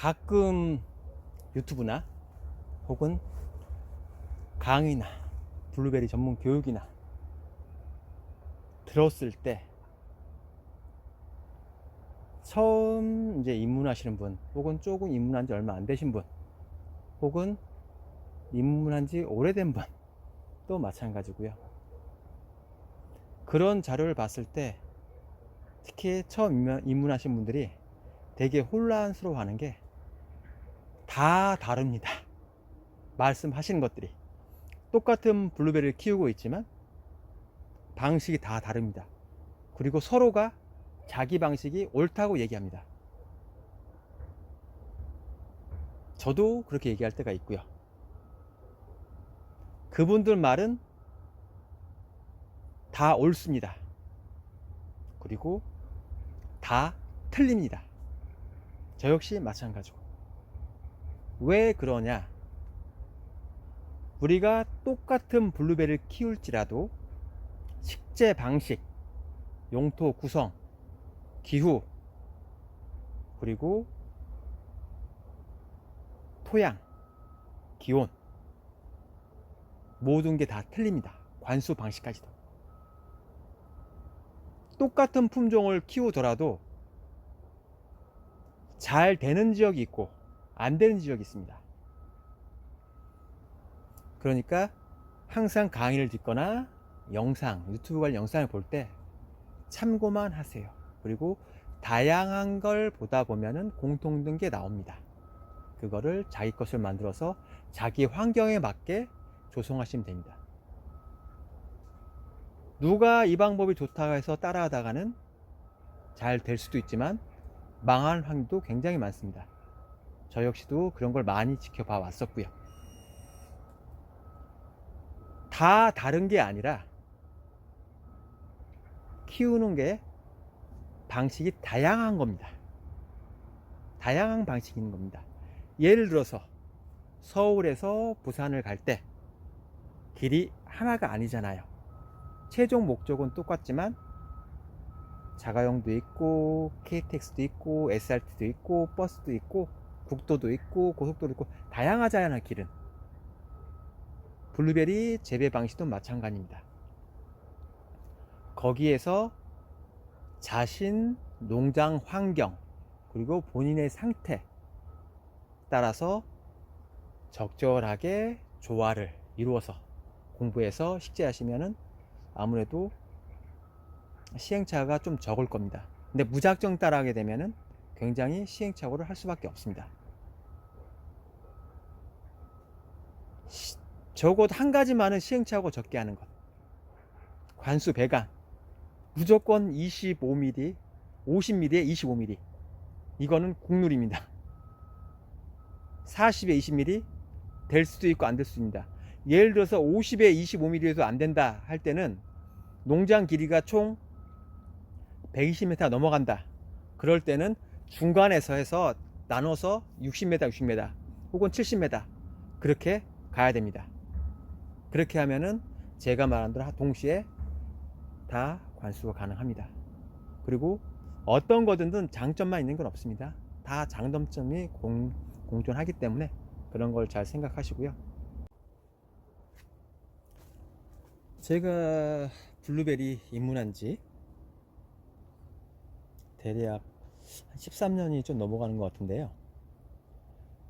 가끔 유튜브나 혹은 강의나 블루베리 전문 교육이나 들었을 때 처음 이제 입문하시는 분, 혹은 조금 입문한 지 얼마 안 되신 분, 혹은 입문한 지 오래된 분도 마찬가지고요. 그런 자료를 봤을 때 특히 처음 입문하신 분들이 되게 혼란스러워 하는 게 다 다릅니다. 말씀하시는 것들이 똑같은 블루베리를 키우고 있지만 방식이 다 다릅니다. 그리고 서로가 자기 방식이 옳다고 얘기합니다. 저도 그렇게 얘기할 때가 있고요. 그분들 말은 다 옳습니다. 그리고 다 틀립니다. 저 역시 마찬가지고. 왜 그러냐? 우리가 똑같은 블루베리를 키울지라도 식재 방식, 용토 구성, 기후, 그리고 토양, 기온, 모든 게 다 틀립니다. 관수 방식까지도. 똑같은 품종을 키우더라도 잘 되는 지역이 있고 안 되는 지역이 있습니다. 그러니까 항상 강의를 듣거나 영상, 유튜브 관련 영상을 볼 때 참고만 하세요. 그리고 다양한 걸 보다 보면은 공통된 게 나옵니다. 그거를 자기 것을 만들어서 자기 환경에 맞게 조성하시면 됩니다. 누가 이 방법이 좋다고 해서 따라하다가는 잘 될 수도 있지만 망할 확률도 굉장히 많습니다. 저 역시도 그런 걸 많이 지켜봐 왔었고요. 다 다른 게 아니라 키우는 게 방식이 다양한 겁니다. 다양한 방식이 있는 겁니다. 예를 들어서 서울에서 부산을 갈 때 길이 하나가 아니잖아요. 최종 목적은 똑같지만 자가용도 있고 KTX도 있고 SRT도 있고 버스도 있고 국도도 있고 고속도도 있고 다양하잖아요. 길은. 블루베리 재배 방식도 마찬가지입니다. 거기에서 자신 농장 환경 그리고 본인의 상태 따라서 적절하게 조화를 이루어서 공부해서 식재하시면은 아무래도 시행착오가 좀 적을 겁니다. 근데 무작정 따라하게 되면은 굉장히 시행착오를 할 수밖에 없습니다. 적어도 한 가지만은 시행착오 적게 하는 것. 관수 배관. 무조건 25mm, 50mm에 25mm. 이거는 국룰입니다. 40에 20mm 될 수도 있고 안 될 수도 있습니다. 예를 들어서 50에 25mm에도 안 된다 할 때는 농장 길이가 총 120m 넘어간다. 그럴 때는 중간에서 해서 나눠서 60m, 60m 혹은 70m 그렇게 가야 됩니다. 그렇게 하면은 제가 말한 대로 동시에 다 관수가 가능합니다. 그리고 어떤 거든 장점만 있는 건 없습니다. 다 장단점이 공존하기 때문에 그런 걸 잘 생각하시고요. 제가 블루베리 입문한 지 대략 13년이 좀 넘어가는 것 같은데요.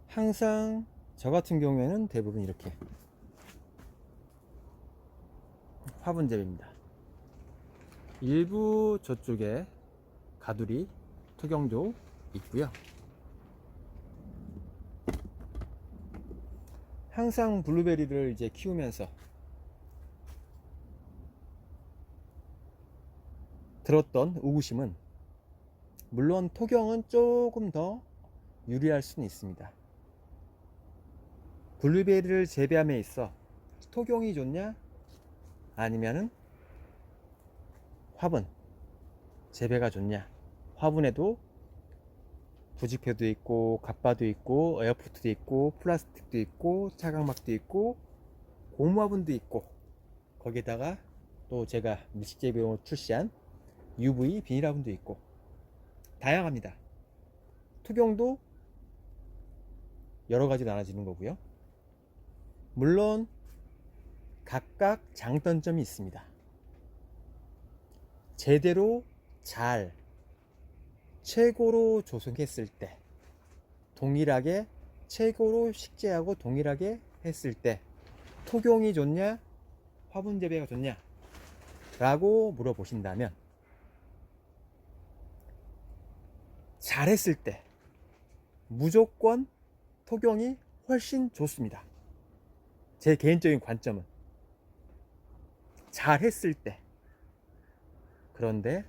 항상 저 같은 경우에는 대부분 이렇게 화분 재배입니다. 일부 저쪽에 가두리, 토경도 있고요. 항상 블루베리를 이제 키우면서 들었던 의구심은 물론 토경은 조금 더 유리할 수는 있습니다. 블루베리를 재배함에 있어 토경이 좋냐 아니면은 화분 재배가 좋냐. 화분에도 부직표도 있고 갑바도 있고 에어포트도 있고 플라스틱도 있고 차광막도 있고 고무화분도 있고 거기다가 또 제가 밀식재배용으로 출시한 UV 비닐화분도 있고 다양합니다. 토경도 여러 가지로 나눠지는 거고요. 물론 각각 장단점이 있습니다. 제대로 잘 최고로 조성했을 때, 동일하게 최고로 식재하고 동일하게 했을 때 토경이 좋냐 화분 재배가 좋냐 라고 물어보신다면, 잘했을 때 무조건 토경이 훨씬 좋습니다. 제 개인적인 관점은 잘했을 때. 그런데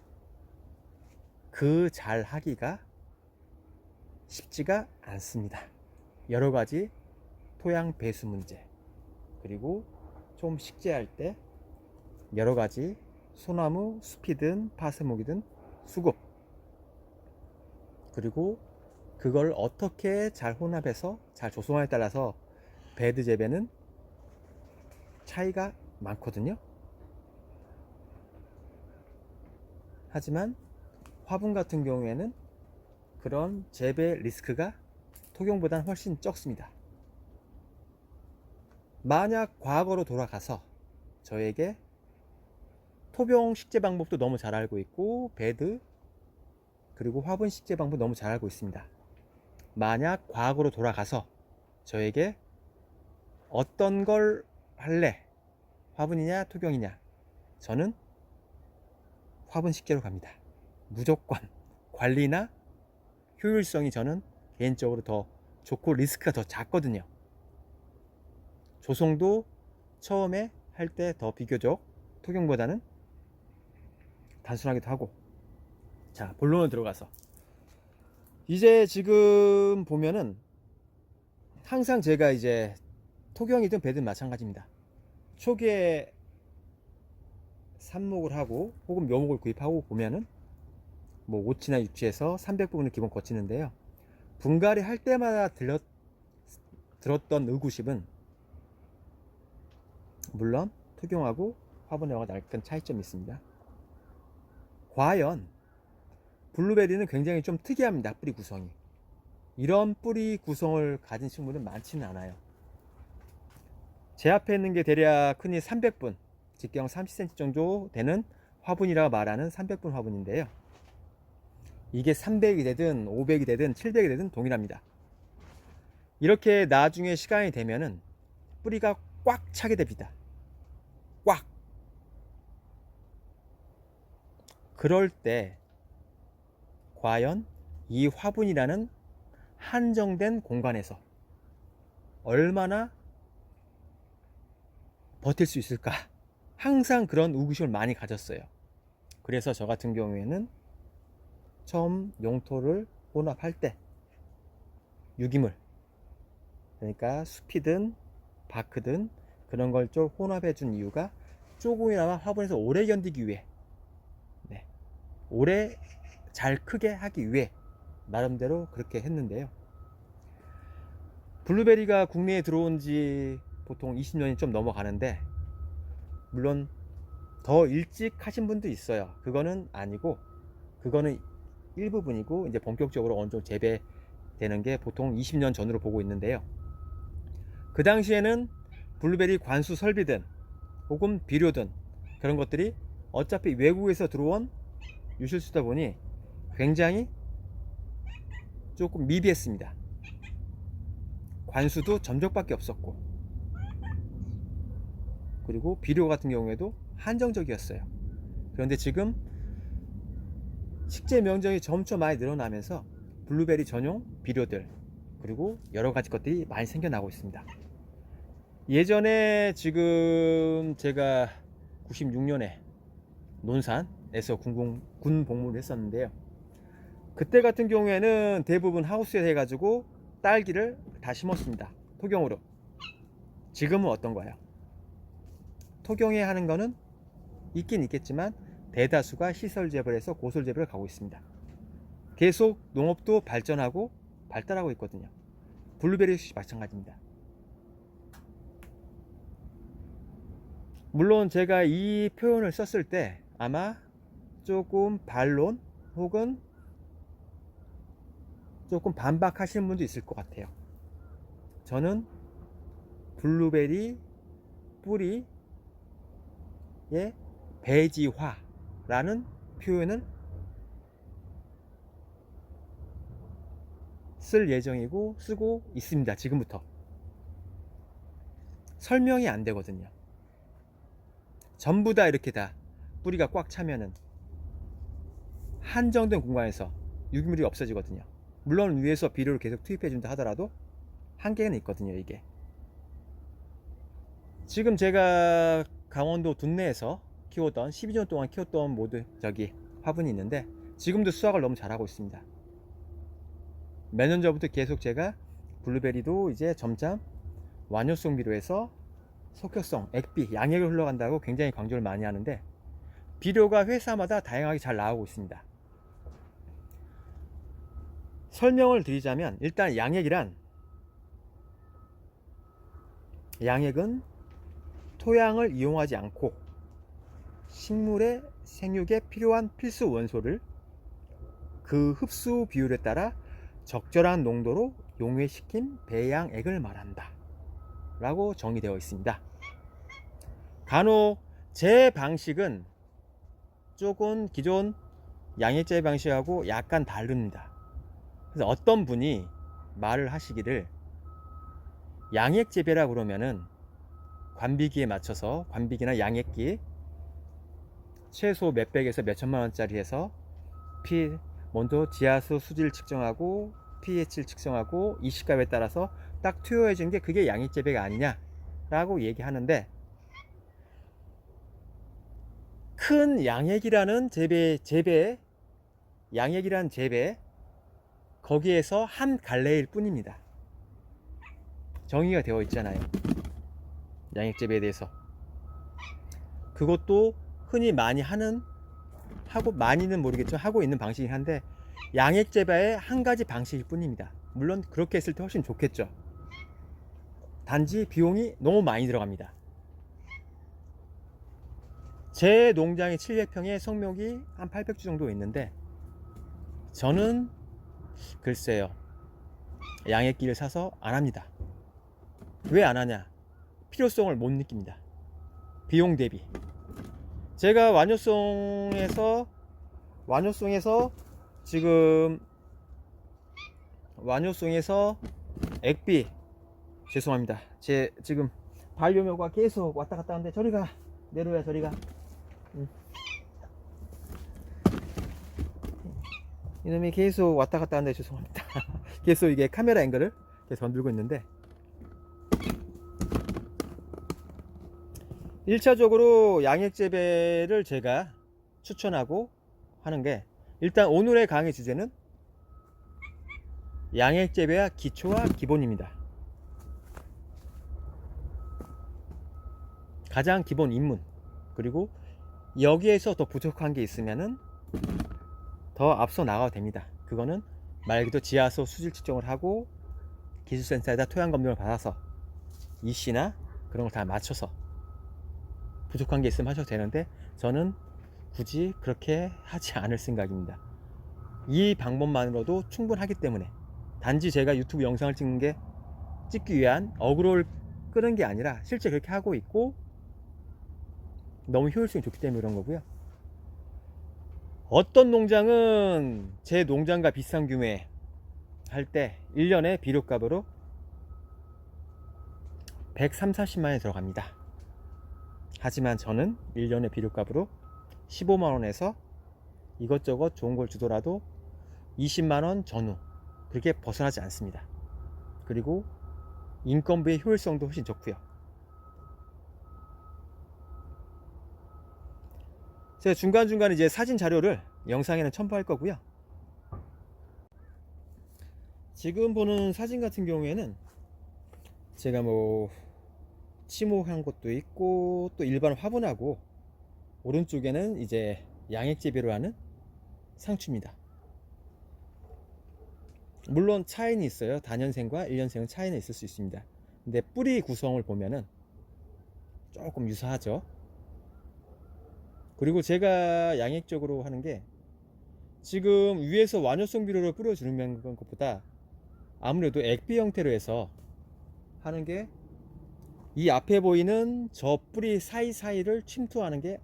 그 잘하기가 쉽지가 않습니다. 여러 가지 토양 배수 문제, 그리고 좀 식재할 때 여러 가지 소나무 숲이든 파스목이든 수급, 그리고 그걸 어떻게 잘 혼합해서 잘 조성하에 따라서 베드 재배는 차이가 많거든요. 하지만 화분 같은 경우에는 그런 재배 리스크가 토경보다는 훨씬 적습니다. 만약 과거로 돌아가서 저에게 토병 식재 방법도 너무 잘 알고 있고 베드 그리고 화분 식재 방법 너무 잘 알고 있습니다. 만약 과거로 돌아가서 저에게 어떤 걸 할래? 화분이냐 토경이냐? 저는 화분 식재로 갑니다. 무조건. 관리나 효율성이 저는 개인적으로 더 좋고 리스크가 더 작거든요. 조성도 처음에 할 때 더 비교적 토경보다는 단순하기도 하고. 자, 본론으로 들어가서 이제 지금 보면은 항상 제가 이제 토경이든 배든 마찬가지입니다. 초기에 삽목을 하고 혹은 묘목을 구입하고 보면은 뭐 5치나 6치에서 300부분을 기본 거치는데요. 분갈이 할 때마다 들었던 의구심은, 물론 토경하고 화분하고 약간 차이점이 있습니다. 과연 블루베리는 굉장히 좀 특이합니다. 뿌리 구성이. 이런 뿌리 구성을 가진 식물은 많지는 않아요. 제 앞에 있는 게 대략 흔히 300분, 직경 30cm 정도 되는 화분이라고 말하는 300분 화분인데요. 이게 300이 되든 500이 되든 700이 되든 동일합니다. 이렇게 나중에 시간이 되면은 뿌리가 꽉 차게 됩니다. 꽉. 그럴 때 과연 이 화분이라는 한정된 공간에서 얼마나 버틸 수 있을까? 항상 그런 의구심을 많이 가졌어요. 그래서 저 같은 경우에는 처음 용토를 혼합할 때 유기물, 그러니까 숲이든 바크든 그런 걸 좀 혼합해 준 이유가 조금이나마 화분에서 오래 견디기 위해, 오래 잘 크게 하기 위해 나름대로 그렇게 했는데요. 블루베리가 국내에 들어온 지 보통 20년이 좀 넘어가는데, 물론 더 일찍 하신 분도 있어요. 그거는 아니고, 그거는 일부분이고, 이제 본격적으로 어느 정도 재배되는 게 보통 20년 전으로 보고 있는데요. 그 당시에는 블루베리 관수 설비든 혹은 비료든 그런 것들이 어차피 외국에서 들어온 유실수다 보니 굉장히 조금 미비했습니다. 관수도 점적밖에 없었고, 그리고 비료 같은 경우에도 한정적이었어요. 그런데 지금 식재 명령이 점점 많이 늘어나면서 블루베리 전용 비료들, 그리고 여러 가지 것들이 많이 생겨나고 있습니다. 예전에 지금 제가 96년에 논산에서 군 복무를 했었는데요. 그때 같은 경우에는 대부분 하우스에 해가지고 딸기를 다 심었습니다. 토경으로. 지금은 어떤가요? 토경에 하는 거는 있긴 있겠지만 대다수가 시설 재배에서 고설 재배를 가고 있습니다. 계속 농업도 발전하고 발달하고 있거든요. 블루베리 역시 마찬가지입니다. 물론 제가 이 표현을 썼을 때 아마 조금 반론 혹은 조금 반박하시는 분도 있을 것 같아요. 저는 블루베리 뿌리의 배지화라는 표현을 쓸 예정이고 쓰고 있습니다. 지금부터. 설명이 안 되거든요. 전부 다 이렇게 다 뿌리가 꽉 차면은 한정된 공간에서 유기물이 없어지거든요. 물론 위에서 비료를 계속 투입해 준다 하더라도 한계는 있거든요. 이게 지금 제가 강원도 둔내에서 키웠던 12년 동안 키웠던 모두 화분이 있는데 지금도 수확을 너무 잘하고 있습니다. 몇 년 전부터 계속 제가 블루베리도 이제 점점 완효성 비료에서 속효성, 액비, 양액을 흘러간다고 굉장히 강조를 많이 하는데 비료가 회사마다 다양하게 잘 나오고 있습니다. 설명을 드리자면 일단 양액은 토양을 이용하지 않고 식물의 생육에 필요한 필수 원소를 그 흡수 비율에 따라 적절한 농도로 용해시킨 배양액을 말한다 라고 정의되어 있습니다. 간혹 제 방식은 조금 기존 양액재 방식하고 약간 다릅니다. 그래서 어떤 분이 말을 하시기를 양액 재배라 그러면은 관비기에 맞춰서 관비기나 양액기 최소 몇백에서 몇천만 원짜리 해서 먼저 지하수 수질 측정하고 pH를 측정하고 이 시값에 따라서 딱 투여해 준 게 그게 양액 재배가 아니냐 라고 얘기하는데 큰 양액이라는 양액이라는 재배 거기에서 한 갈래일 뿐입니다. 정의가 되어 있잖아요. 양액 재배에 대해서. 그것도 흔히 많이는 모르겠지만 하고 있는 방식이긴 한데 양액 재배의 한 가지 방식일 뿐입니다. 물론 그렇게 했을 때 훨씬 좋겠죠. 단지 비용이 너무 많이 들어갑니다. 제 농장이 700평에 성묘기 한 800주 정도 있는데 저는 글쎄요 양액기를 사서 안 합니다. 왜 안 하냐? 필요성을 못 느낍니다. 비용 대비. 제가 완효성에서 지금 액비 죄송합니다. 제 지금 반려묘가 계속 왔다 갔다 하는데 저리가 내려야 저리가. 이놈이 계속 왔다 갔다 하는데 죄송합니다. 계속 이게 카메라 앵글을 계속 건들고 있는데 1차적으로 양액 재배를 제가 추천하고 하는 게 일단 오늘의 강의 주제는 양액 재배와 기초와 기본입니다. 가장 기본 입문 그리고 여기에서 더 부족한 게 있으면은 더 앞서 나가도 됩니다. 그거는 말 그대로 지하수 수질 측정을 하고 기술센터에다 토양 검증을 받아서 EC나 그런 걸 다 맞춰서 부족한 게 있으면 하셔도 되는데 저는 굳이 그렇게 하지 않을 생각입니다. 이 방법만으로도 충분하기 때문에 단지 제가 유튜브 영상을 찍기 위한 어그로를 끄는 게 아니라 실제 그렇게 하고 있고 너무 효율성이 좋기 때문에 그런 거고요. 어떤 농장은 제 농장과 비슷한 규모에 할 때 1년에 비료값으로 130, 40만 원이 들어갑니다. 하지만 저는 1년에 비료값으로 15만 원에서 이것저것 좋은 걸 주더라도 20만 원 전후 그렇게 벗어나지 않습니다. 그리고 인건비의 효율성도 훨씬 좋고요. 제가 중간중간 이제 사진 자료를 영상에는 첨부할 거고요. 지금 보는 사진 같은 경우에는 제가 치목한 것도 있고 또 일반 화분하고 오른쪽에는 이제 양액 재배로 하는 상추입니다. 물론 차이는 있어요. 다년생과 1년생은 차이는 있을 수 있습니다. 근데 뿌리 구성을 보면은 조금 유사하죠. 그리고 제가 양액적으로 하는 게 지금 위에서 완효성 비료를 뿌려주는 것보다 아무래도 액비 형태로 해서 하는 게 이 앞에 보이는 저 뿌리 사이사이를 침투하는 게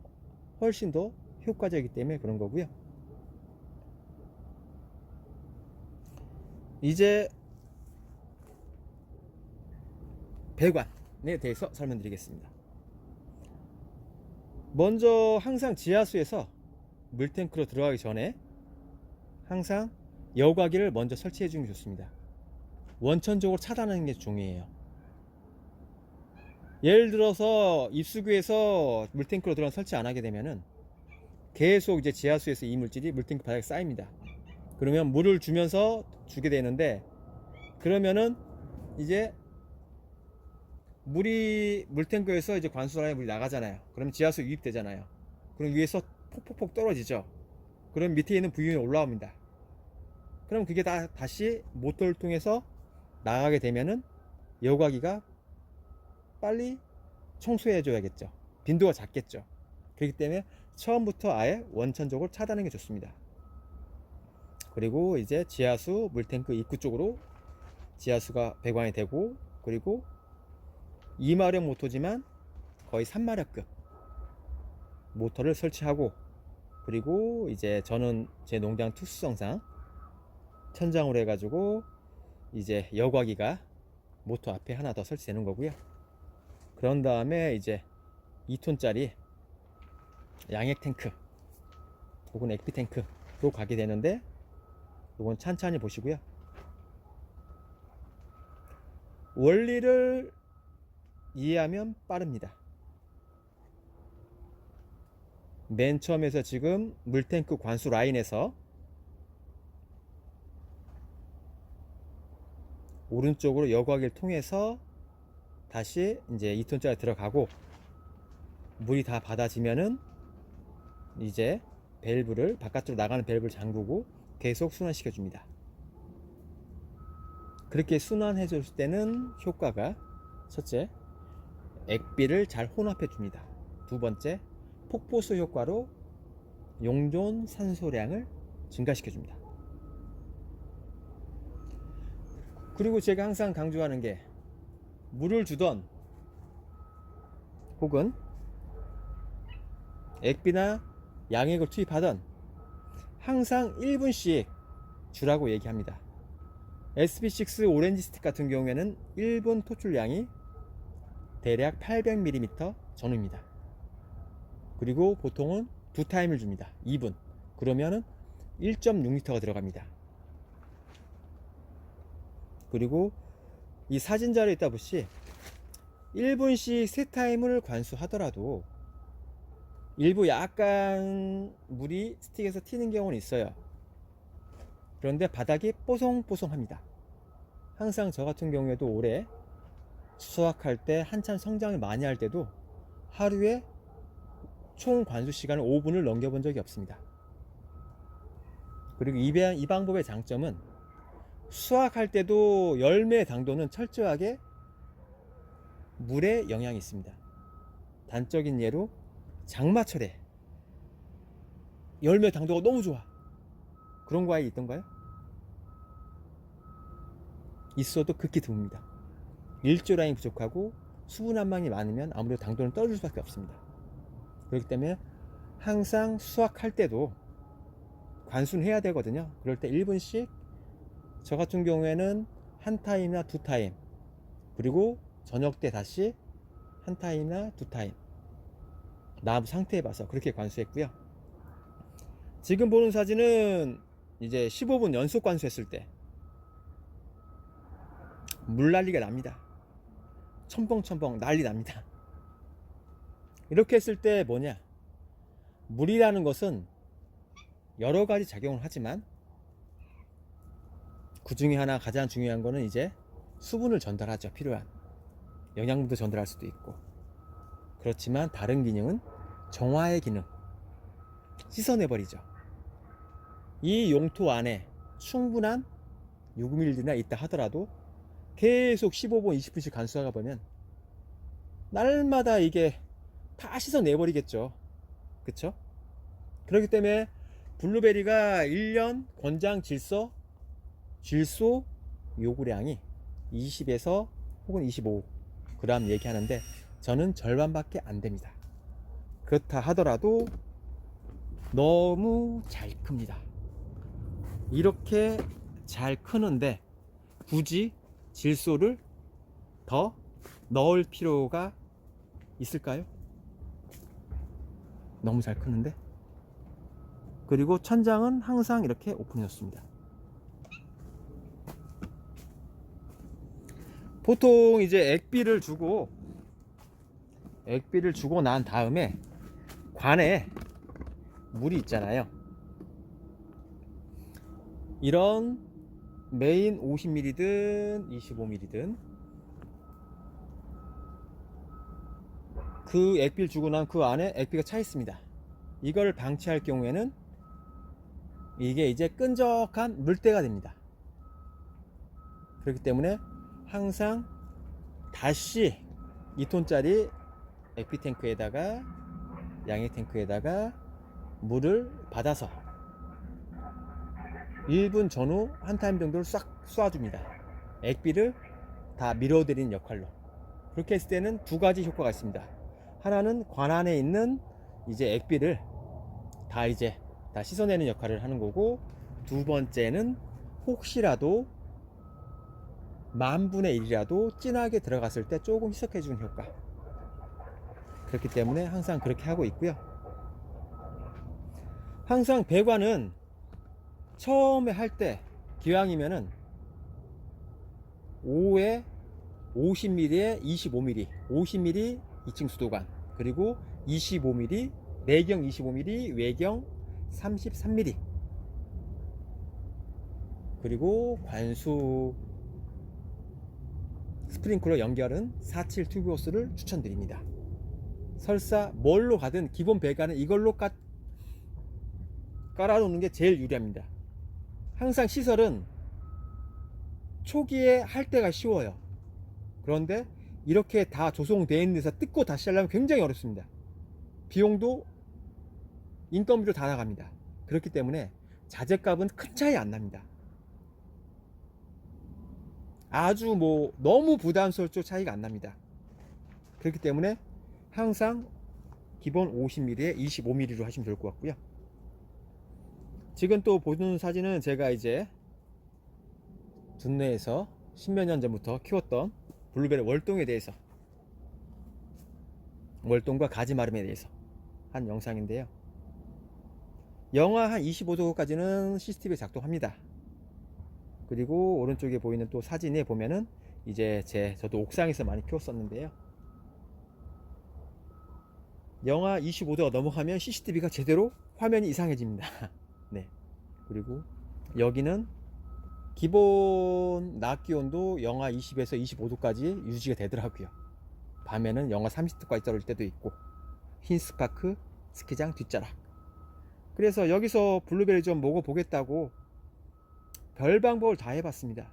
훨씬 더 효과적이기 때문에 그런 거고요. 이제 배관에 대해서 설명드리겠습니다. 먼저 항상 지하수에서 물탱크로 들어가기 전에 항상 여과기를 먼저 설치해 주는 게 좋습니다. 원천적으로 차단하는 게 중요해요. 예를 들어서 입수구에서 물탱크로 들어가 설치 안 하게 되면은 계속 이제 지하수에서 이 물질이 물탱크 바닥에 쌓입니다. 그러면 물을 주면서 주게 되는데, 그러면은 이제 물탱크에서 이제 관수라인에 물이 나가잖아요. 그럼 지하수 유입되잖아요. 그럼 위에서 폭폭폭 떨어지죠. 그럼 밑에 있는 부위에 올라옵니다. 그럼 그게 다시 모터를 통해서 나가게 되면은 여과기가 빨리 청소해 줘야겠죠. 빈도가 작겠죠. 그렇기 때문에 처음부터 아예 원천적으로 차단하는 게 좋습니다. 그리고 이제 지하수 물탱크 입구 쪽으로 지하수가 배관이 되고, 그리고 2마력 모터지만 거의 3마력급 모터를 설치하고, 그리고 이제 저는 제 농장 특수성상 천장으로 해가지고 이제 여과기가 모터 앞에 하나 더 설치되는 거고요. 그런 다음에 이제 2톤짜리 양액 탱크 혹은 액비 탱크로 가게 되는데, 이건 찬찬히 보시고요. 원리를 이해하면 빠릅니다. 맨 처음에서 지금 물탱크 관수 라인에서 오른쪽으로 여과기를 통해서 다시 이제 2톤짜리 들어가고, 물이 다 받아지면은 이제 밸브를, 바깥으로 나가는 밸브를 잠그고 계속 순환시켜 줍니다. 그렇게 순환해 줄 때는 효과가, 첫째, 액비를 잘 혼합해 줍니다. 두 번째, 폭포수 효과로 용존 산소량을 증가시켜 줍니다. 그리고 제가 항상 강조하는 게, 물을 주던 혹은 액비나 양액을 투입하던 항상 1분씩 주라고 얘기합니다. SB6 오렌지 스틱 같은 경우에는 1분 토출량이 대략 800ml 전후입니다. 그리고 보통은 두 타임을 줍니다. 2분. 그러면은 1.6L가 들어갑니다. 그리고 이 사진 자료에 있다보시 1분씩 3타임을 관수하더라도 일부 약간 물이 스틱에서 튀는 경우는 있어요. 그런데 바닥이 뽀송뽀송합니다. 항상 저 같은 경우에도 올해 수확할 때 한참 성장을 많이 할 때도 하루에 총 관수 시간을 5분을 넘겨본 적이 없습니다. 그리고 이 방법의 장점은 수확할 때도 열매 당도는 철저하게 물에 영향이 있습니다. 단적인 예로 장마철에 열매 당도가 너무 좋아. 그런 과일이 있던가요? 있어도 극히 드뭅니다. 일조량이 부족하고 수분 함량이 많으면 아무래도 당도는 떨어질 수밖에 없습니다. 그렇기 때문에 항상 수확할 때도 관수는 해야 되거든요. 그럴 때 1분씩, 저 같은 경우에는 한 타임이나 두 타임, 그리고 저녁 때 다시 한 타임이나 두 타임, 나무 상태에 봐서 그렇게 관수했고요. 지금 보는 사진은 이제 15분 연속 관수했을 때 물난리가 납니다. 첨벙첨벙 난리 납니다. 이렇게 했을 때 뭐냐, 물이라는 것은 여러 가지 작용을 하지만 그 중에 하나 가장 중요한 거는 이제 수분을 전달하죠. 필요한 영양분도 전달할 수도 있고, 그렇지만 다른 기능은 정화의 기능, 씻어내버리죠. 이 용토 안에 충분한 유기물들이나 있다 하더라도 계속 15분 20분씩 간수하다 보면 날마다 이게 다 씻어내버리겠죠. 그쵸? 그렇기 때문에 블루베리가 1년 권장 질소 요구량이 20에서 혹은 25g 얘기하는데 저는 절반밖에 안 됩니다. 그렇다 하더라도 너무 잘 큽니다. 이렇게 잘 크는데 굳이 질소를 더 넣을 필요가 있을까요? 너무 잘 크는데. 그리고 천장은 항상 이렇게 오픈해 놨습니다. 보통 이제 액비를 주고 난 다음에 관에 물이 있잖아요. 이런 메인 50ml든 25ml든 그 액비를 주고 난 그 안에 액비가 차 있습니다. 이걸 방치할 경우에는 이게 이제 끈적한 물때가 됩니다. 그렇기 때문에 항상 다시 2톤짜리 액비 탱크에다가 양액 탱크에다가 물을 받아서 1분 전후 한 타임 정도를 싹 쏴줍니다. 액비를 다 밀어드리는 역할로. 그렇게 했을 때는 두 가지 효과가 있습니다. 하나는 관 안에 있는 이제 액비를 다 씻어내는 역할을 하는 거고, 두 번째는 혹시라도 만분의 1이라도 진하게 들어갔을 때 조금 희석해 주는 효과. 그렇기 때문에 항상 그렇게 하고 있고요. 항상 배관은 처음에 할 때 기왕이면은 5에 50mm에 25mm, 50mm 2층 수도관, 그리고 25mm 내경 25mm, 외경 33mm, 그리고 관수 스프링클러 연결은 47 튜브호스를 추천드립니다. 설사 뭘로 가든 기본 배관은 이걸로 깔아놓는 게 제일 유리합니다. 항상 시설은 초기에 할 때가 쉬워요. 그런데 이렇게 다 조성되어 있는 데서 뜯고 다시 하려면 굉장히 어렵습니다. 비용도 인건비로 다 나갑니다. 그렇기 때문에 자재값은 큰 차이 안 납니다. 아주 너무 부담스러울 차이가 안 납니다. 그렇기 때문에 항상 기본 50mm에 25mm로 하시면 좋을 것 같고요. 지금 또 보는 사진은 제가 이제 둔내에서 10몇 년 전부터 키웠던 블루베리 월동에 대해서, 월동과 가지마름에 대해서 한 영상인데요. 영하 한 25도까지는 CCTV 작동합니다. 그리고 오른쪽에 보이는 또 사진에 보면은 이제 저도 옥상에서 많이 키웠었는데요. 영하 25도가 넘어가면 CCTV가 제대로 화면이 이상해집니다. 네. 그리고 여기는 기본 낮 기온도 영하 20에서 25도까지 유지가 되더라고요. 밤에는 영하 30도까지 떨어질 때도 있고. 흰스파크 스키장 뒷자락. 그래서 여기서 블루베리 좀 먹어보겠다고 별 방법을 다 해봤습니다.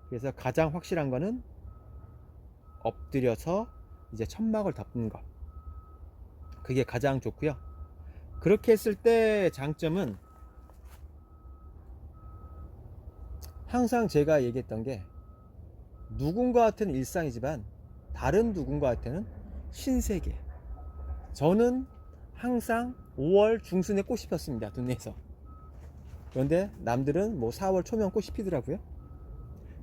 그래서 가장 확실한 거는 엎드려서 이제 천막을 덮는 거, 그게 가장 좋고요. 그렇게 했을 때 장점은 항상 제가 얘기했던 게, 누군가한테는 일상이지만 다른 누군가한테는 신세계. 저는 항상 5월 중순에 꽃이 폈습니다, 둔내에서. 그런데 남들은 4월 초면 꽃이 피더라고요.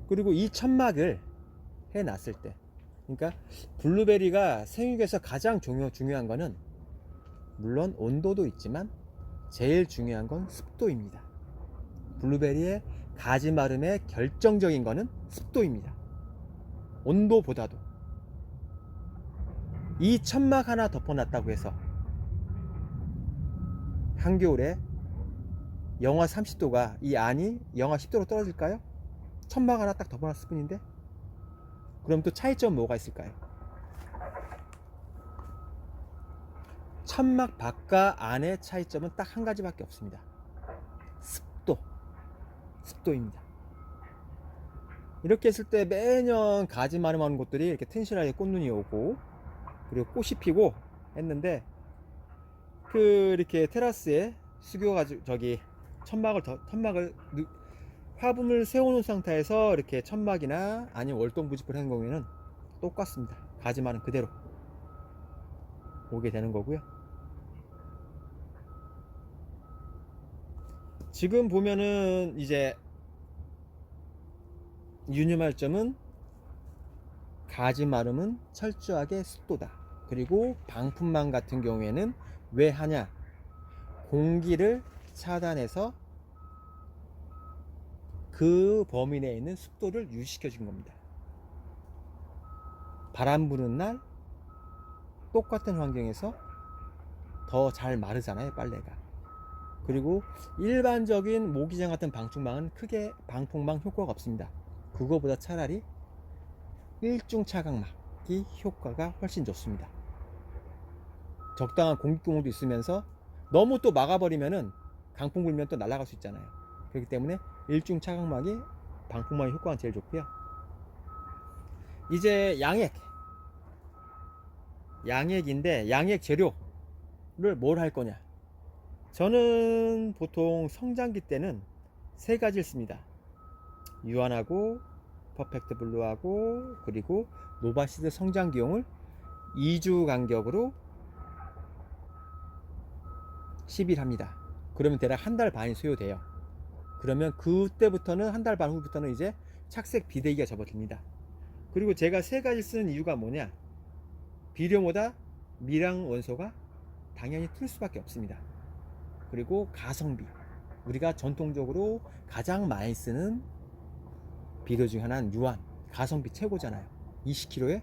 그리고 이 천막을 해놨을 때, 그러니까 블루베리가 생육에서 가장 중요한 거는 물론 온도도 있지만 제일 중요한 건 습도입니다. 블루베리의 가지마름의 결정적인 거는 습도입니다. 온도보다도. 이 천막 하나 덮어놨다고 해서 한겨울에 영하 30도가 이 안이 영하 10도로 떨어질까요? 천막 하나 딱 덮어놨을 뿐인데. 그럼 또 차이점 뭐가 있을까요? 천막 밖과 안의 차이점은 딱 한 가지밖에 없습니다. 습도입니다. 이렇게 했을 때 매년 가지 마름하는 곳들이 이렇게 튼실하게 꽃눈이 오고, 그리고 꽃이 피고 했는데, 이렇게 테라스에 수교가지고 천막을 화분을 세워놓은 상태에서 이렇게 천막이나 아니면 월동부집을 하는 경우에는 똑같습니다. 가지만은 그대로 오게 되는 거고요. 지금 보면은 이제 유념할 점은 가지 마름은 철저하게 습도다. 그리고 방풍망 같은 경우에는 왜 하냐? 공기를 차단해서 그 범위 내에 있는 습도를 유지시켜 준 겁니다. 바람 부는 날 똑같은 환경에서 더 잘 마르잖아요, 빨래가. 그리고 일반적인 모기장 같은 방충망은 크게 방풍망 효과가 없습니다. 그거보다 차라리 일중 차각막이 효과가 훨씬 좋습니다. 적당한 공기구멍도 있으면서 너무 또 막아버리면은 강풍 불면 또 날아갈 수 있잖아요. 그렇기 때문에 일중 차각막이 방풍망의 효과가 제일 좋고요. 이제 양액인데 양액 재료를 뭘 할 거냐? 저는 보통 성장기 때는 세 가지를 씁니다. 유한하고 퍼펙트 블루하고 그리고 노바시드 성장기용을 2주 간격으로 10일 합니다. 그러면 대략 한 달 반이 소요돼요. 그러면 그때부터는 한 달 반 후부터는 이제 착색 비대기가 접어듭니다. 그리고 제가 세 가지 쓰는 이유가 뭐냐? 비료보다 미량 원소가 당연히 틀 수밖에 없습니다. 그리고 가성비, 우리가 전통적으로 가장 많이 쓰는 비료 중 하나는 유한, 가성비 최고잖아요. 20kg에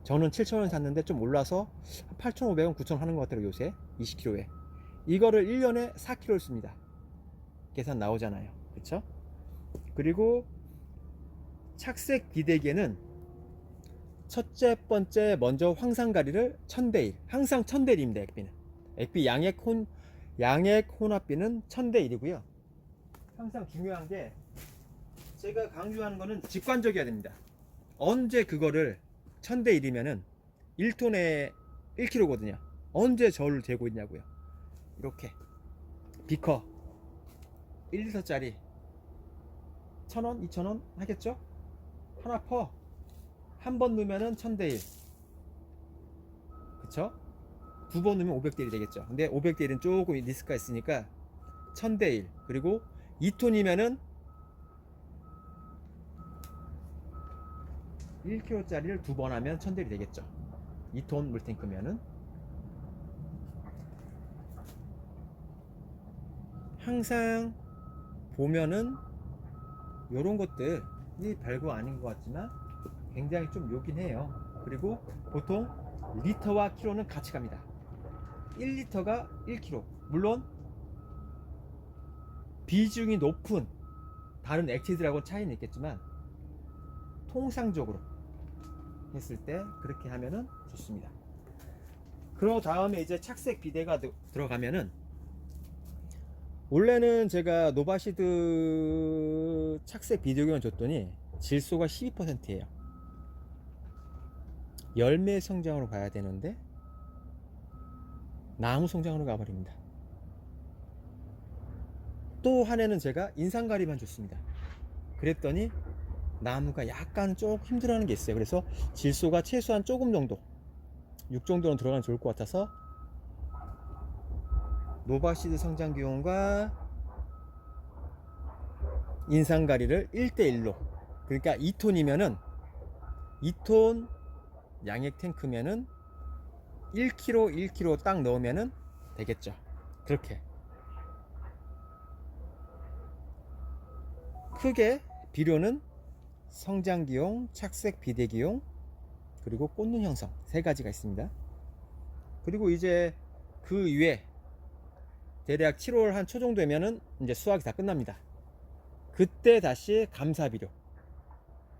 저는 7,000원 샀는데 좀 올라서 8,500원, 9,000원 하는 것 같아요 요새. 20kg에 이거를 1년에 4kg를 씁니다. 계산 나오잖아요, 그쵸? 그리고 착색 비대기에는 첫째 번째 먼저 황산가리를 1000대1, 항상 1000대1입니다. 액비 양액 혼합비는 1000대1이고요 항상 중요한 게 제가 강조하는 거는 직관적이어야 됩니다. 언제 그거를 1000대1이면은 1톤에 1kg거든요 언제 저를 재고 있냐고요. 이렇게 비커 1리터짜리 1000원, 2000원 하겠죠? 하나 퍼 한 번 넣으면은 1000대1, 그쵸? 두 번 넣으면 500대1이 되겠죠. 근데 500대1은 조금 리스크가 있으니까 1000대1. 그리고 2톤이면은 1kg짜리를 두 번 하면 1000대1이 되겠죠. 2톤 물탱크면은. 항상 보면은 요런 것들이 별거 아닌 것 같지만 굉장히 좀 요긴 해요. 그리고 보통 리터와 킬로는 같이 갑니다. 1리터가 1kg. 물론 비중이 높은 다른 액체들하고는 차이는 있겠지만 통상적으로 했을 때 그렇게 하면은 좋습니다. 그 다음에 이제 착색 비대가 들어가면은 원래는 제가 노바시드 착색 비대기만 줬더니 질소가 12%예요. 열매 성장으로 가야 되는데 나무 성장으로 가버립니다. 또 한 해는 제가 인산가리만 줬습니다. 그랬더니 나무가 약간 조금 힘들어하는 게 있어요. 그래서 질소가 최소한 조금 정도 6 정도는 들어가면 좋을 것 같아서 노바시드 성장기용과 인산가리를 1대1로, 그러니까 2톤이면은 2톤 양액 탱크면은 1kg 딱 넣으면은 되겠죠. 그렇게 크게 비료는 성장기용, 착색 비대기용, 그리고 꽃눈 형성 세 가지가 있습니다. 그리고 이제 그 위에 대략 7월 한 초 정도 되면은 이제 수확이 다 끝납니다. 그때 다시 감사비료로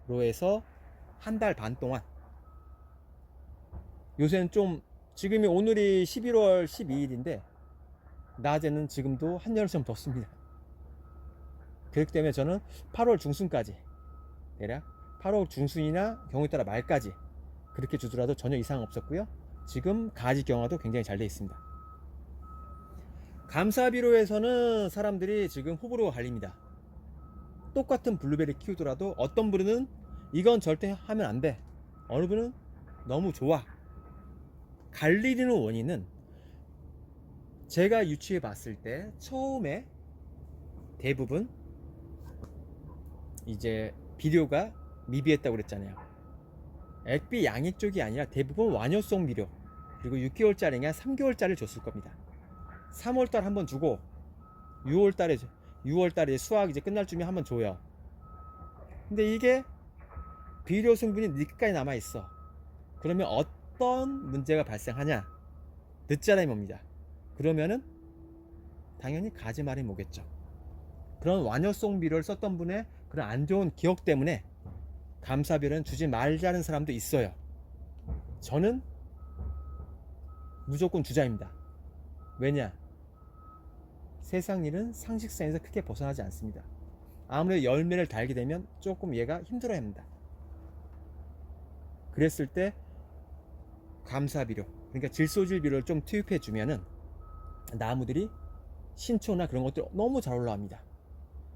해서 한 달 반 동안, 요새는 좀 지금이 오늘이 11월 12일인데 낮에는 지금도 한여름 좀 덥습니다. 그렇기 때문에 저는 8월 중순까지, 대략 8월 중순이나 경우에 따라 말까지 그렇게 주더라도 전혀 이상 없었고요. 지금 가지 경화도 굉장히 잘 되어 있습니다. 감사비료에서는 사람들이 지금 호불호가 갈립니다. 똑같은 블루베리 키우더라도 어떤 분은 이건 절대 하면 안 돼, 어느 분은 너무 좋아. 갈리는 원인은 제가 유추해 봤을 때 처음에 대부분 이제 비료가 미비했다고 그랬잖아요. 액비 양이 쪽이 아니라 대부분 완효성 비료, 그리고 6개월짜리냐 3개월짜리를 줬을 겁니다. 3월달 한번 주고 6월달에 수확 이제 끝날 쯤에 한번 줘요. 근데 이게 비료 성분이 늦게까지 남아 있어. 그러면 어떤 문제가 발생하냐? 늦자람이 옵니다. 그러면은 당연히 가지말이 오겠죠. 그런 완효성 비료를 썼던 분의 그런 안 좋은 기억 때문에 감사비료는 주지 말자는 사람도 있어요. 저는 무조건 주자입니다. 왜냐? 세상 일은 상식선에서 크게 벗어나지 않습니다. 아무래도 열매를 달게 되면 조금 얘가 힘들어 합니다. 그랬을 때 감사비료, 그러니까 질소질 비료를 좀 투입해 주면은 나무들이 신초나 그런 것들 너무 잘 올라갑니다.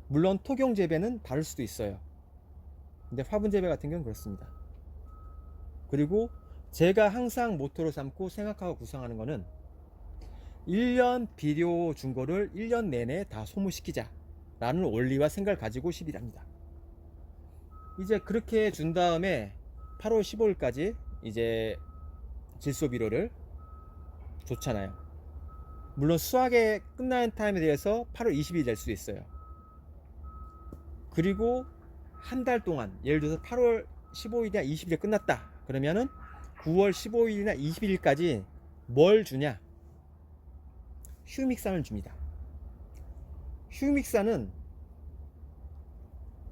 물론 토경 재배는 다를 수도 있어요. 근데 화분 재배 같은 경우는 그렇습니다. 그리고 제가 항상 모토로 삼고 생각하고 구상하는 거는 1년 비료 준 거를 1년 내내 다 소모시키자 라는 원리와 생각을 가지고 시비랍니다. 이제 그렇게 준 다음에 8월 15일까지 이제 질소 비료를 줬잖아요. 물론 수확에 끝나는 타임에 대해서 8월 20일 될 수도 있어요. 그리고 한 달 동안, 예를 들어서 8월 15일이나 20일에 끝났다 그러면은 9월 15일이나 21일까지 뭘 주냐? 휴믹산을 줍니다. 휴믹산은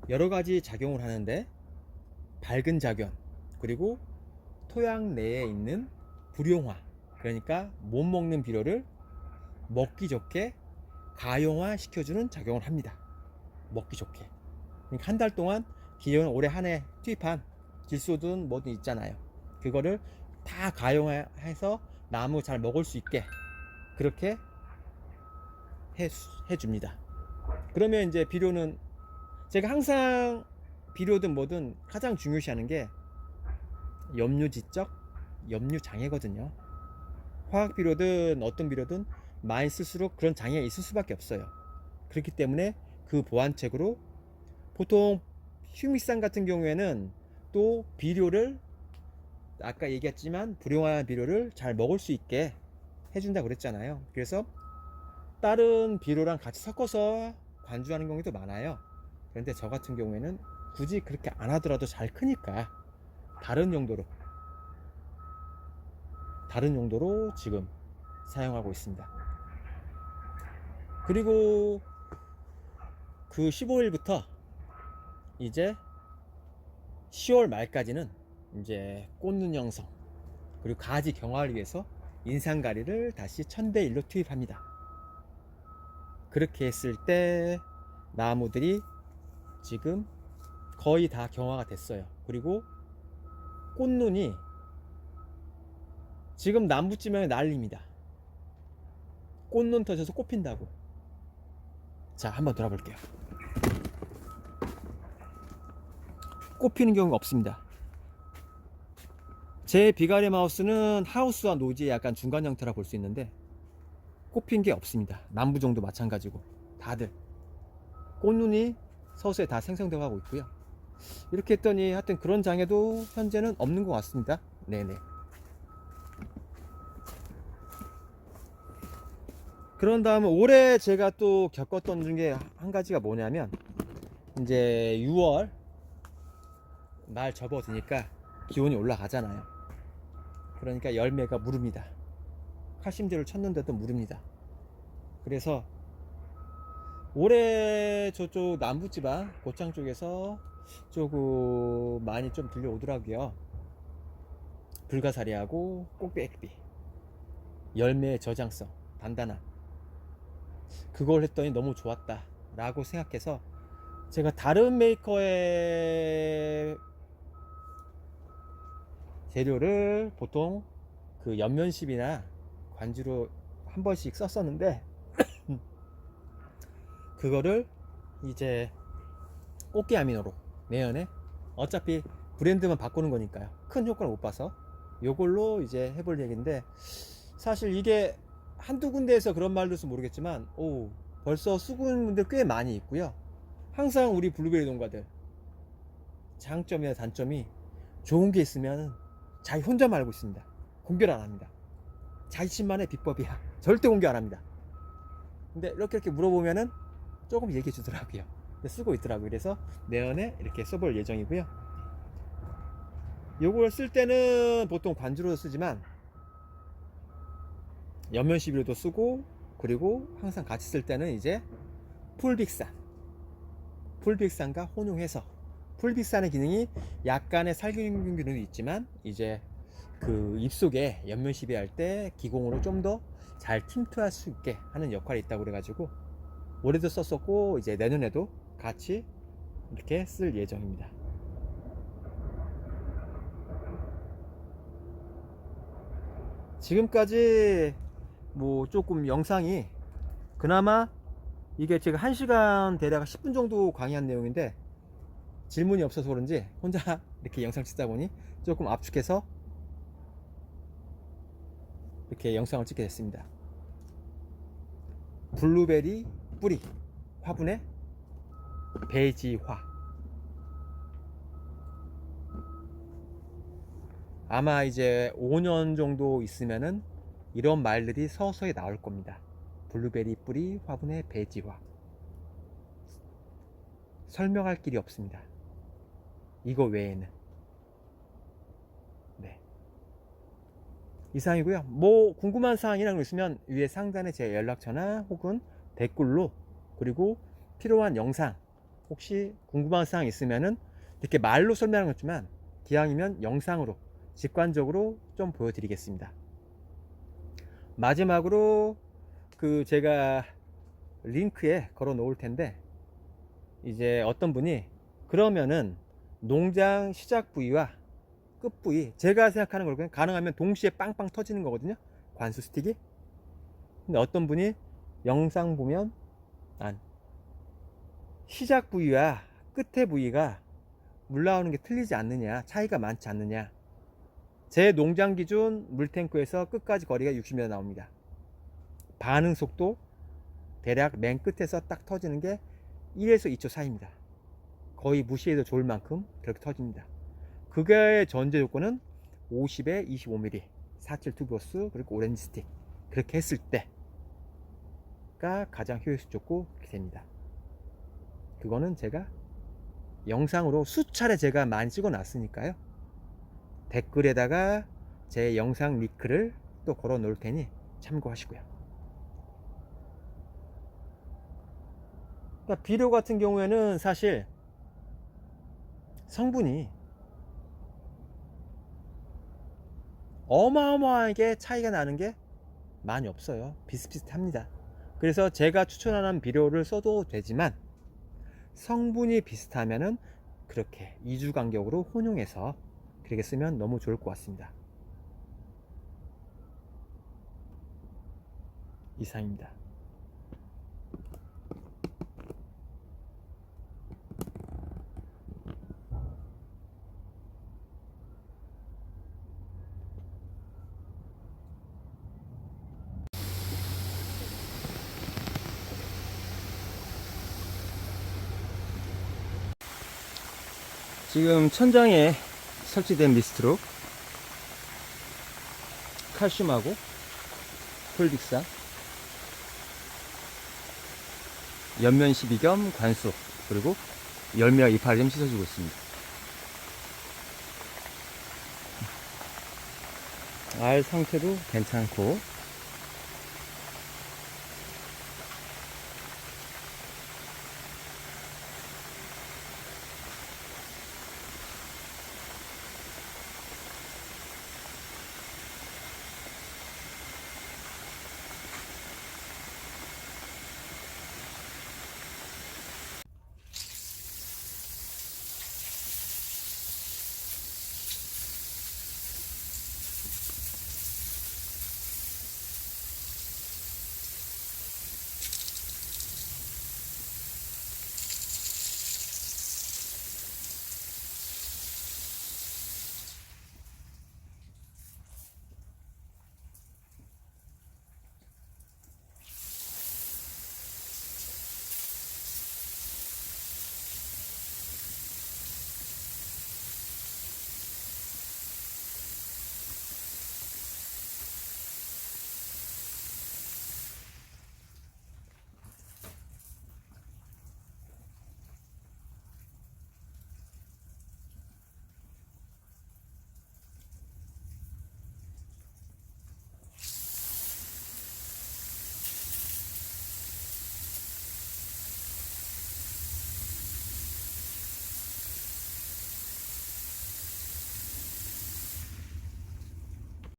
여러 가지 작용을 하는데 밝은 작용, 그리고 토양 내에 있는 불용화, 그러니까 못 먹는 비료를 먹기 좋게 가용화 시켜주는 작용을 합니다. 먹기 좋게. 그러니까 한 달 동안 기존 올해 한 해 투입한 질소든 뭐든 있잖아요. 그거를 다 가용해서 나무 잘 먹을 수 있게 그렇게 해줍니다. 그러면 이제 비료는 제가 항상 비료든 뭐든 가장 중요시하는 게 염류지적, 염류장애거든요. 화학 비료든 어떤 비료든 많이 쓸수록 그런 장애가 있을 수밖에 없어요. 그렇기 때문에 그 보완책으로 보통 휴믹산 같은 경우에는 또 비료를 아까 얘기했지만 불용한 비료를 잘 먹을 수 있게 해준다고 그랬잖아요. 그래서 다른 비료랑 같이 섞어서 관주하는 경우도 많아요. 그런데 저 같은 경우에는 굳이 그렇게 안 하더라도 잘 크니까 다른 용도로 지금 사용하고 있습니다. 그리고 그 15일부터 이제 10월 말까지는 이제 꽃눈 형성, 그리고 가지 경화를 위해서 인상가리를 다시 1000대1로 투입합니다. 그렇게 했을 때 나무들이 지금 거의 다 경화가 됐어요. 그리고 꽃눈이 지금 남부지방에 난립니다. 꽃눈 터져서 꽃 핀다고. 자, 한번 돌아볼게요. 꽃 피는 경우가 없습니다. 제 비가리 마우스는 하우스와 노지의 약간 중간 형태라 볼 수 있는데 꽃 핀 게 없습니다. 남부정도 마찬가지고 다들 꽃눈이 서서히 다 생성되어 가고 있고요. 이렇게 했더니 하여튼 그런 장애도 현재는 없는 것 같습니다. 네네. 그런 다음에 올해 제가 또 겪었던 중에 한 가지가 뭐냐면 이제 6월 말 접어드니까 기온이 올라가잖아요. 그러니까 열매가 무릅니다. 칼슘제를 쳤는데도 무릅니다. 그래서 올해 저쪽 남부지방 고창 쪽에서 조금 많이 좀 들려오더라고요. 불가사리하고 꼭배기 열매의 저장성, 단단함, 그걸 했더니 너무 좋았다 라고 생각해서 제가 다른 메이커의 재료를 보통 그 연면십이나 관주로 한 번씩 썼었는데 그거를 이제 꽃게 아미노로 내연에 어차피 브랜드만 바꾸는 거니까요. 큰 효과를 못 봐서 요걸로 이제 해볼 얘기인데, 사실 이게 한두 군데에서 그런 말들도 모르겠지만 벌써 쓰고있는 분들 꽤 많이 있고요. 항상 우리 블루베리 농가들 장점이나 단점이 좋은 게 있으면 자기 혼자만 알고 있습니다. 공개를 안 합니다. 자기 집만의 비법이야. 절대 공개 안 합니다. 근데 이렇게 물어보면은 조금 얘기해 주더라고요. 쓰고 있더라고요. 그래서 내년에 이렇게 써볼 예정이고요. 요걸 쓸 때는 보통 관주로 쓰지만 연면 시비로도 쓰고, 그리고 항상 같이 쓸 때는 이제 풀빅산과 혼용해서, 풀빅산의 기능이 약간의 살균 기능도 있지만 이제 그 잎속에 연면 시비할 때 기공으로 좀 더 잘 침투할 수 있게 하는 역할이 있다고 그래가지고 올해도 썼었고, 이제 내년에도 같이 이렇게 쓸 예정입니다. 지금까지 뭐 조금 영상이 그나마 이게 제가 1시간 대략 10분 정도 강의한 내용인데 질문이 없어서 그런지 혼자 이렇게 영상 찍다 보니 조금 압축해서 이렇게 영상을 찍게 됐습니다. 블루베리 뿌리 화분에 배지화. 아마 이제 5년 정도 있으면은 이런 말들이 서서히 나올 겁니다. 블루베리 뿌리 화분에 배지화. 설명할 길이 없습니다. 이거 외에는. 네. 이상이고요. 뭐 궁금한 사항이라는 거 있으면 위에 상단에 제 연락처나 혹은 댓글로, 그리고 필요한 영상, 혹시 궁금한 사항 있으면은 이렇게 말로 설명하는 거지만 기왕이면 영상으로 직관적으로 좀 보여드리겠습니다. 마지막으로 그 제가 링크에 걸어 놓을 텐데, 이제 어떤 분이 그러면은 농장 시작 부위와 끝 부위, 제가 생각하는 걸 가능하면 동시에 빵빵 터지는 거거든요, 관수 스틱이. 근데 어떤 분이 영상 보면 시작 부위와 끝에 부위가 물 나오는 게 틀리지 않느냐, 차이가 많지 않느냐. 제 농장 기준 물탱크에서 끝까지 거리가 60m 나옵니다. 반응 속도 대략 맨 끝에서 딱 터지는 게 1에서 2초 사이입니다. 거의 무시해도 좋을 만큼 그렇게 터집니다. 그게 전제 조건은 50에 25mm 47 투버스 그리고 오렌지 스틱, 그렇게 했을 때가 가장 효율이 좋고 그렇게 됩니다. 그거는 제가 영상으로 수차례 제가 많이 찍어 놨으니까요. 댓글에다가 제 영상 링크를 또 걸어 놓을 테니 참고하시고요. 그러니까 비료 같은 경우에는 사실 성분이 어마어마하게 차이가 나는 게 많이 없어요. 비슷비슷합니다. 그래서 제가 추천하는 비료를 써도 되지만 성분이 비슷하면은 그렇게 2주 간격으로 혼용해서 그렇게 쓰면 너무 좋을 것 같습니다. 이상입니다. 지금 천장에 설치된 미스트로 칼슘하고 폴빅산, 연면 시비 겸 관수, 그리고 열매와 이파리 좀 씻어주고 있습니다. 알 상태도 괜찮고